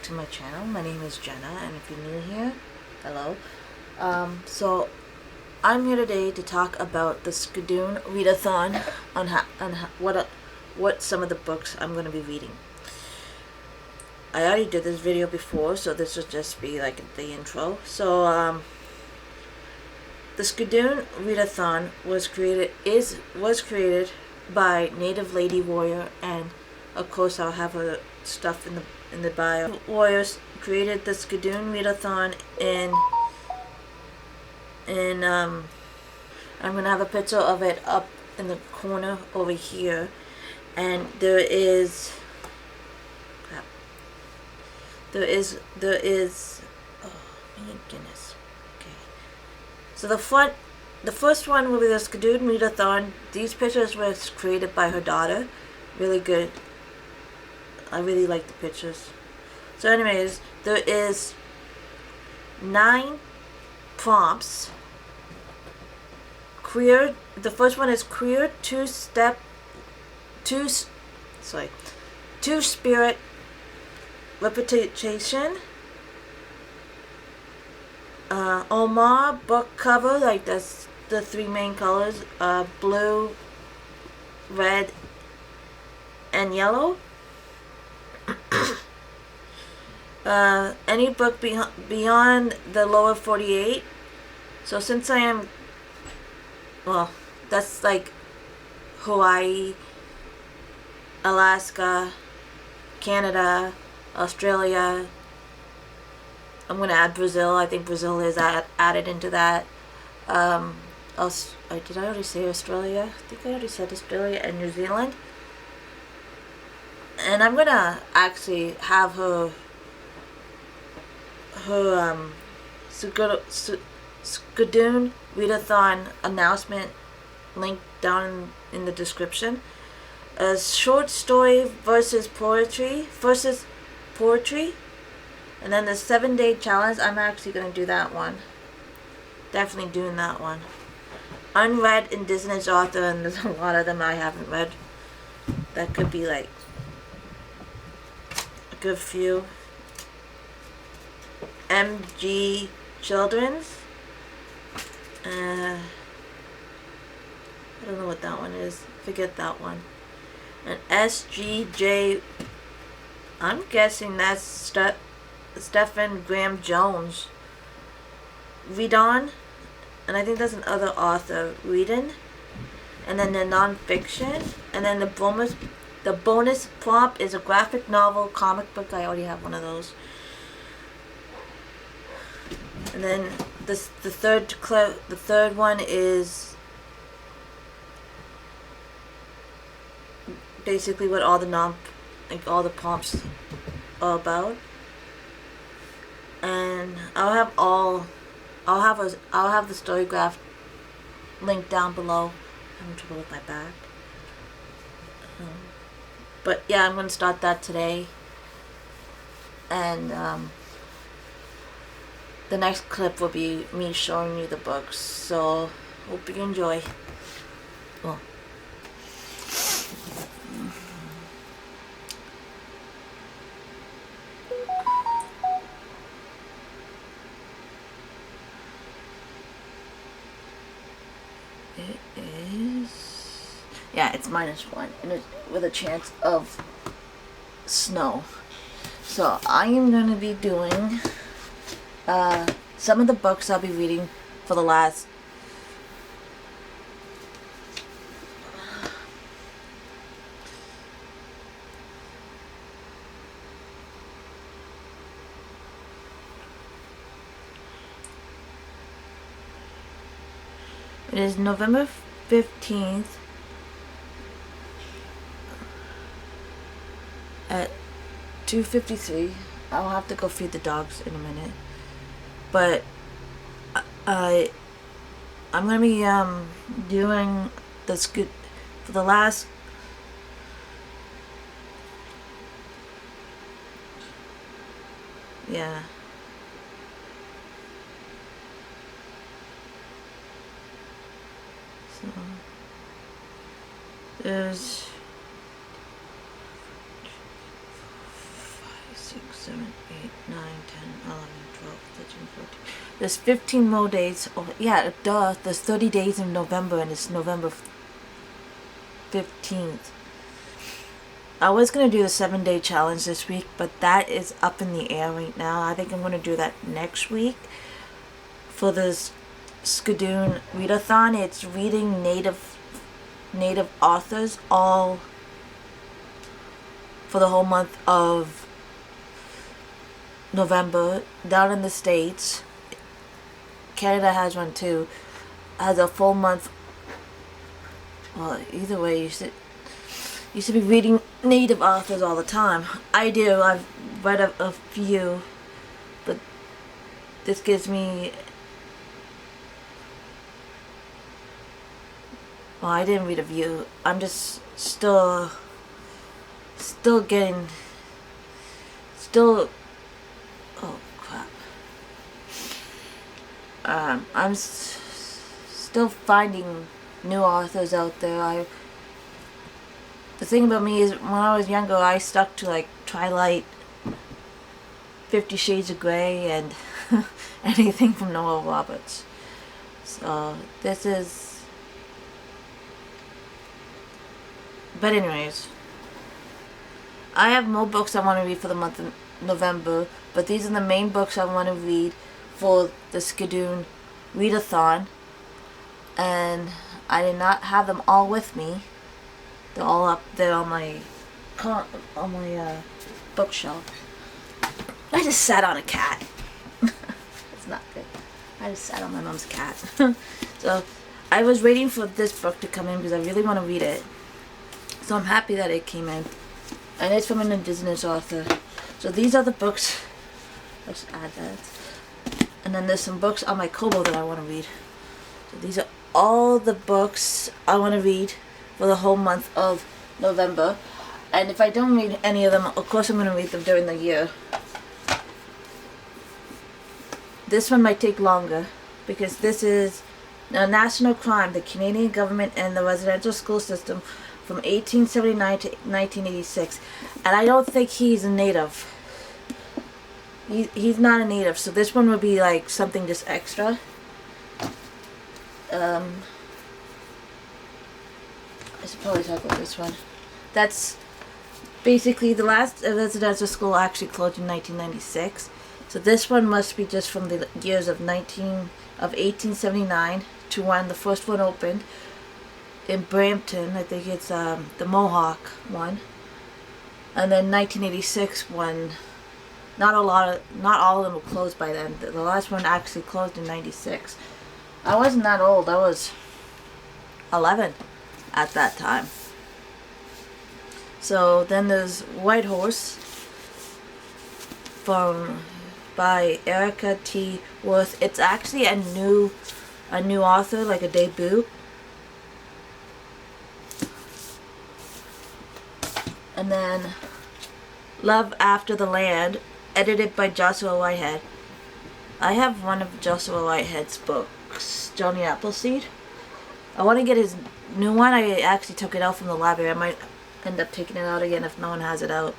to my channel. My name is Jenna, and if you're new here, hello. So I'm here today to talk about the Skoden Readathon on what some of the books I'm going to be reading. I already did this video before, so this will just be like the intro. So the Skoden Readathon was created by Native Lady Warrior, and of course I'll have her stuff in the bio. Warriors created the Skoden Readathon and I'm gonna have a picture of it up in the corner over here, and there is oh my goodness. Okay, so the first one will be the Skoden Readathon. These pictures were created by her daughter. Really good. I really like the pictures. So anyways, there is 9 prompts. The first one is clear two-spirit repetition. Omar book cover, like that's the 3 main colors, blue, red, and yellow. Any book beyond the lower 48. So since I am, well, that's like Hawaii, Alaska, Canada, Australia. I'm going to add Brazil. I think Brazil is added into that. Did I already say Australia? I think I already said Australia and New Zealand. And I'm going to actually have her Skoden Readathon announcement link down in the description. A short story versus poetry. And then the 7-day challenge, I'm actually going to do that one. Definitely doing that one. Unread indigenous author, and there's a lot of them I haven't read. That could be like a good few. MG Children's. I don't know what that one is. Forget that one. And SGJ. I'm guessing that's Stephen Graham Jones. Readathon, and I think that's another author. Reading, and then the non-fiction, and then the bonus prompt is a graphic novel, comic book. I already have one of those. And then the third one is basically what all the prompts are about. And I'll have the story graph linked down below. I'm having trouble with my back. But yeah, I'm gonna start that today. And the next clip will be me showing you the books. So hope you enjoy. Well. It is, yeah, it's -1, and it's with a chance of snow. So I am going to be doing some of the books I'll be reading for the last It is November 15th at 2:53. I'll have to go feed the dogs in a minute. But I'm gonna be doing the for the last yeah. So there's 5, 6, 7, 8. There's 15 more days. Oh, yeah, duh. There's 30 days in November, and it's November 15th. I was going to do the 7-day challenge this week, but that is up in the air right now. I think I'm going to do that next week. For this Skoden Readathon, it's reading native authors all for the whole month of November down in the States. Canada has one too. Has a full month. Well, either way, you should be reading native authors all the time. I do. I've read a few, but this gives me. Well, I didn't read a few. I'm just still getting. Oh crap. I'm still finding new authors out there. The thing about me is, when I was younger, I stuck to like Twilight, 50 Shades of Grey, and anything from Noah Roberts. So this is. But anyways, I have more books I want to read for the month of November, but these are the main books I want to read for the Skoden Readathon, and I did not have them all with me. They're all up there on my bookshelf. I just sat on a cat. It's not good. I just sat on my mom's cat. So I was waiting for this book to come in because I really want to read it. So I'm happy that it came in. And it's from an indigenous author. So these are the books. Let's add that. And then there's some books on my Kobo that I want to read. So these are all the books I want to read for the whole month of November. And if I don't read any of them, of course I'm going to read them during the year. This one might take longer because this is a national crime, the Canadian government and the residential school system from 1879 to 1986. And I don't think he's a native. He's not a native, so this one would be like something just extra. I should probably talk about this one. That's basically the last residential school actually closed in 1996. So this one must be just from the years of 1879 to when the first one opened in Brampton. I think it's the Mohawk one, and then 1986 when not all of them were closed by then. The last one actually closed in 96. I wasn't that old. I was 11 at that time. So then there's White Horse by Erica T. Worth. It's actually a new author, like a debut. And then Love After the Land, edited by Joshua Whitehead. I have one of Joshua Whitehead's books, Johnny Appleseed. I want to get his new one. I actually took it out from the library. I might end up taking it out again if no one has it out.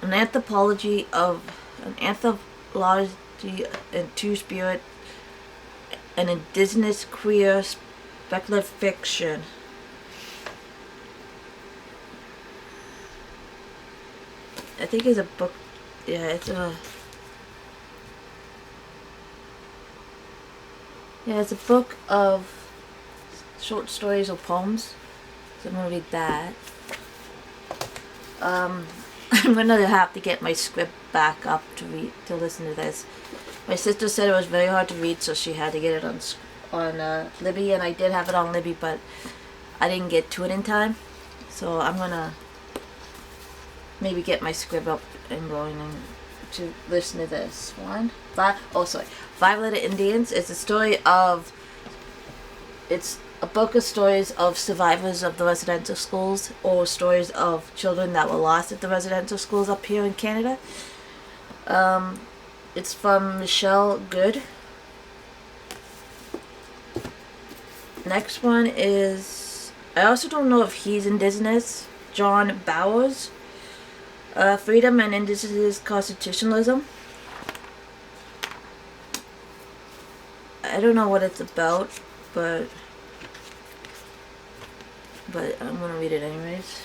An anthology and two-spirit, an indigenous queer speculative fiction. I think it's a book. Yeah, it's a book of short stories or poems. So I'm gonna read that. I'm gonna have to get my script back up to listen to this. My sister said it was very hard to read, so she had to get it on Libby, and I did have it on Libby, but I didn't get to it in time. So I'm gonna maybe get my script up and going and to listen to this one. Five Letter Indians. It's a book of stories of survivors of the residential schools, or stories of children that were lost at the residential schools up here in Canada. It's from Michelle Good. Next one is, I also don't know if he's indigenous, John Bowers. Freedom and Indigenous Constitutionalism. I don't know what it's about, but I'm gonna read it anyways.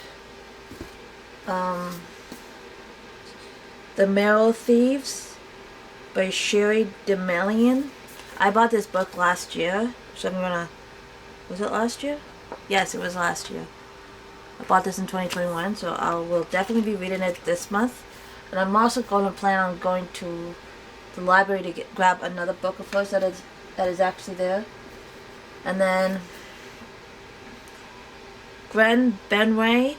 The Marrow Thieves by Sherry DeMellion. I bought this book last year, so I'm gonna... Was it last year? Yes, it was last year. I bought this in 2021, so I will definitely be reading it this month. And I'm also going to plan on going to the library to grab another book of hers that is actually there. And then Gwen Benway,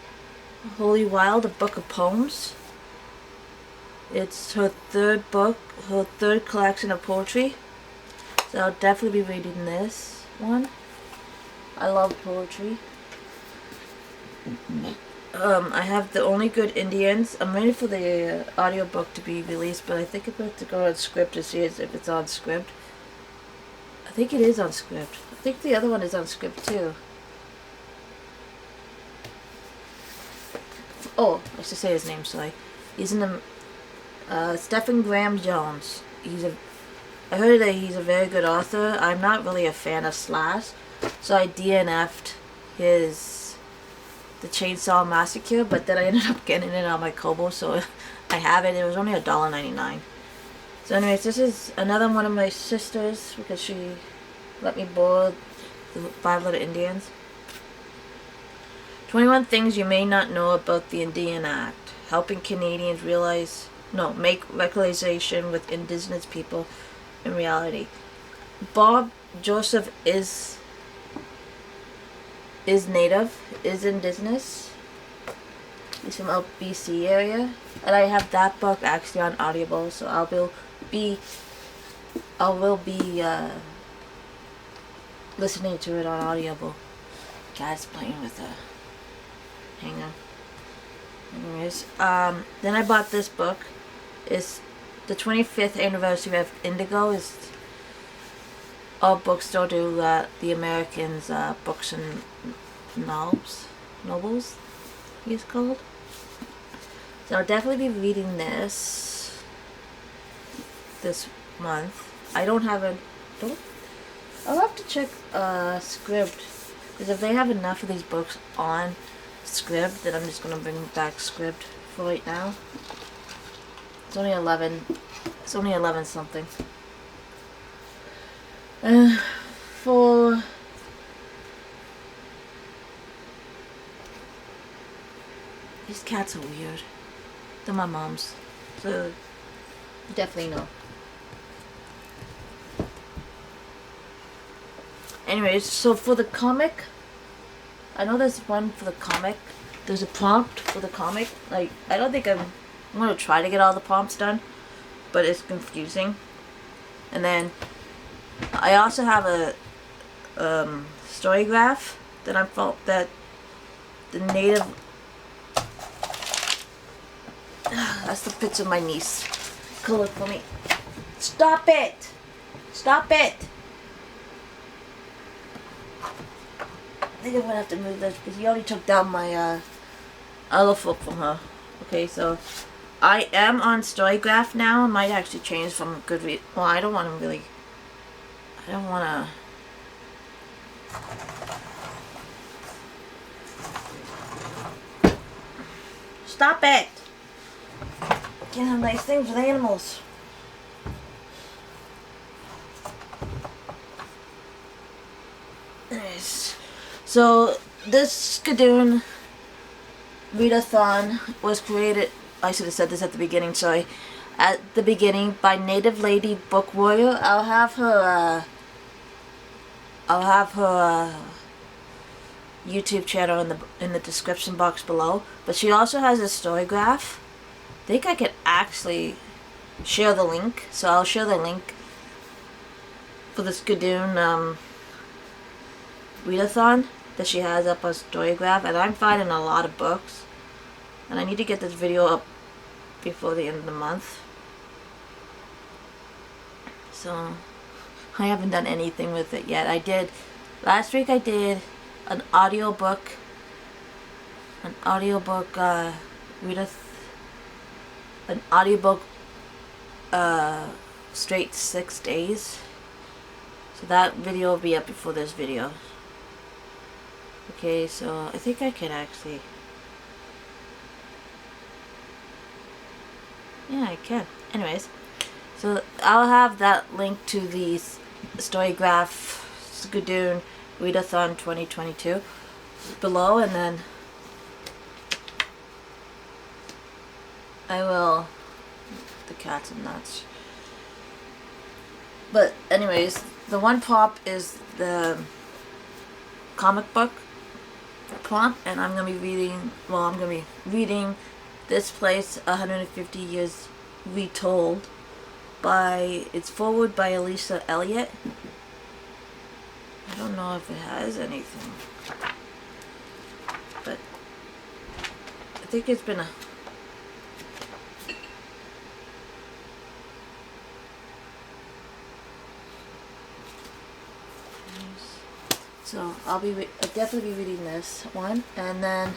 Holy Wild, a book of poems. It's her third book, her third collection of poetry. So I'll definitely be reading this one. I love poetry. I have The Only Good Indians. I'm waiting for the audiobook to be released, but I think I'm going to go on Script to see if it's on Script. I think it is on Script. I think the other one is on Script too. Oh, I should say his name, sorry. He's in the... Stephen Graham Jones. I heard that he's a very good author. I'm not really a fan of Slash, so I DNF'd the Chainsaw Massacre, but then I ended up getting it on my Kobo, so I have it. It was only $1.99. So anyways, this is another one of my sisters, because she let me borrow the 5 Little Indians. 21 Things You May Not Know About the Indian Act. Helping Canadians make recognition with Indigenous people in reality. Bob Joseph is native, is indigenous. He's from out BC area, and I have that book actually on Audible, so I will be listening to it on Audible. Guy's playing with a hanger. Anyways, then I bought this book. It's the 25th anniversary of Indigo. Is all bookstore do the Americans books and novels, he's called. So I'll definitely be reading this month. I'll have to check Script, because if they have enough of these books on Script, then I'm just gonna bring back Script for right now. It's only 11 something. For these cats are weird. They're my mom's, so you definitely know. Anyways, so for the comic, I know there's one for the comic. There's a prompt for the comic. Like, I don't think I'm gonna try to get all the prompts done, but it's confusing. And then I also have a story graph that I felt that the native... That's the picture of my niece colored for me. Stop it! Stop it! I think I'm gonna have to move this because he already took down my other flip from her. Okay, so I am on Storygraph now. I might actually change from Goodreads. Well, I don't want to. Stop it! Can't have nice things with animals. Anyways, so this Skoden Readathon was created, I should have said this at the beginning, sorry, at the beginning by Native Lady Book Warrior. I'll have her YouTube channel in the description box below. But she also has a story graph. I think I could actually share the link, so I'll share the link for the Skoden Readathon that she has up on Storygraph, and I'm finding a lot of books, and I need to get this video up before the end of the month. So I haven't done anything with it yet. Last week I did an audiobook straight 6 days. So that video will be up before this video. Okay, so I think I can actually... Yeah, I can. Anyways, so I'll have that link to the Storygraph Skoden Readathon 2022 below, and then I will... The cats and nuts. But anyways, the one prop is the comic book prompt, and I'm gonna be reading. Well, I'm gonna be reading This Place 150 Years Retold by. It's forward by Elisa Elliott. I don't know if it has anything, but I think it's been a. So I'll definitely be reading this one, and then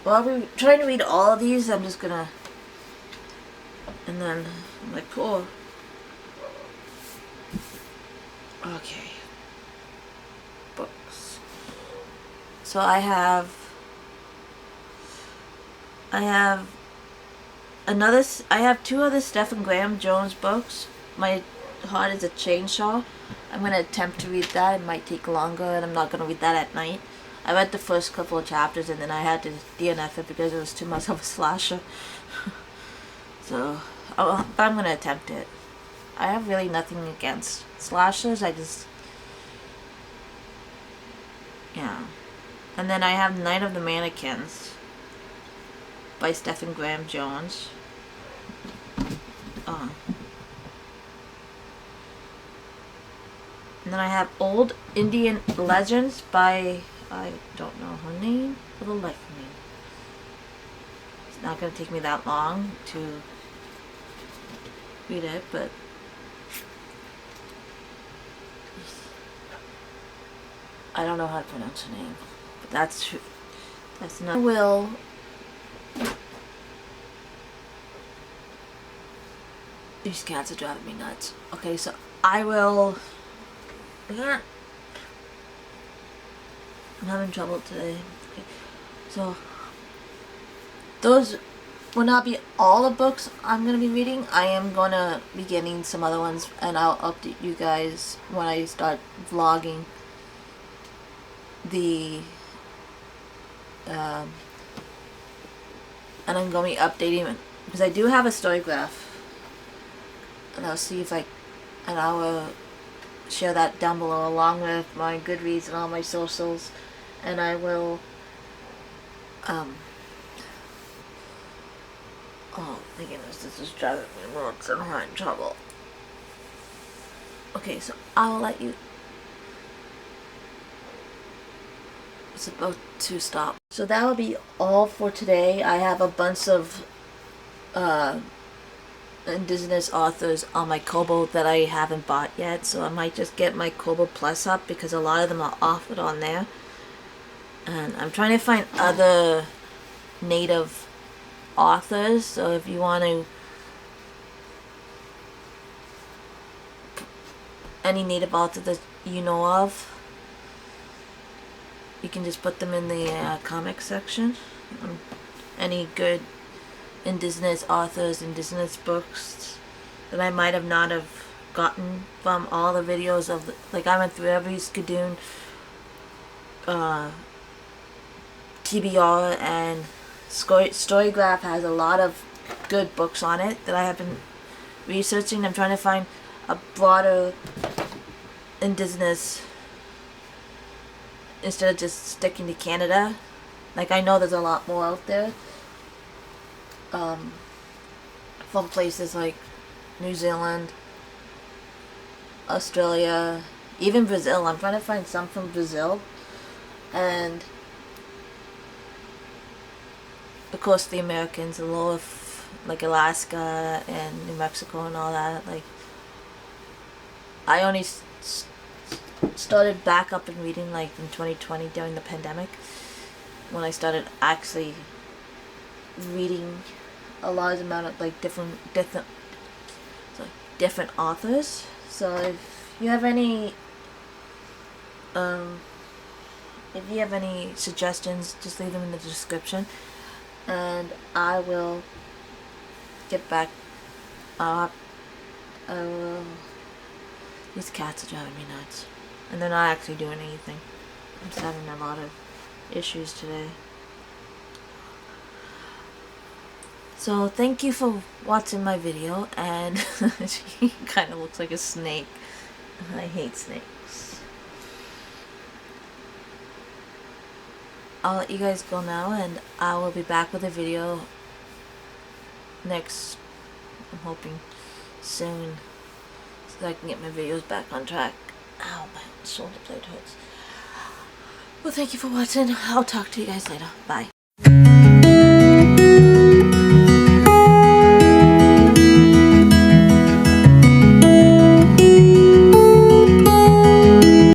while we're trying to read all of these, I'm just gonna, and then I'm like, cool. Okay. Books. So I have two other Stephen Graham Jones books. My Heart is a Chainsaw. I'm going to attempt to read that. It might take longer, and I'm not going to read that at night. I read the first couple of chapters, and then I had to DNF it because it was too much of a slasher. So, I'm going to attempt it. I have really nothing against slashers. Yeah. And then I have Night of the Mannequins by Stephen Graham Jones. And then I have Old Indian Legends by, I don't know her name for the life of me. It's not going to take me that long to read it, but I don't know how to pronounce her name. But that's true. That's not. I will. These cats are driving me nuts. Okay, so I will. I'm having trouble today. Okay. So those will not be all the books I'm going to be reading. I am going to be getting some other ones, and I'll update you guys when I start vlogging the and I'm going to be updating it because I do have a Storygraph, and I'll see if I will share that down below along with my Goodreads and all my socials, and I will oh my goodness, this is driving me nuts. I'm having trouble. Okay, so I'll let you. It's about to stop. So that will be all for today. I have a bunch of indigenous authors on my Kobo that I haven't bought yet, so I might just get my Kobo Plus up because a lot of them are offered on there, and I'm trying to find other native authors. So if you want to, any native author that you know of, you can just put them in the comic section. Any good indigenous authors, indigenous books that I might have not have gotten from all the videos of like I went through every Skoden TBR, and Storygraph has a lot of good books on it that I have been researching. I'm trying to find a broader indigenous instead of just sticking to Canada. Like I know there's a lot more out there. From places like New Zealand, Australia, even Brazil. I'm trying to find some from Brazil, and of course the Americans, the lower, like Alaska and New Mexico and all that. Like I only started back up and reading like in 2020 during the pandemic, when I started actually reading a large amount of like different authors. So if you have any if you have any suggestions, just leave them in the description, and I will get back. I will. These cats are driving me nuts, and they're not actually doing anything. I'm just having a lot of issues today. So thank you for watching my video, and she kind of looks like a snake. I hate snakes. I'll let you guys go now, and I will be back with a video next, I'm hoping, soon, so I can get my videos back on track. Ow, my shoulder blade hurts. Well, thank you for watching. I'll talk to you guys later. Bye.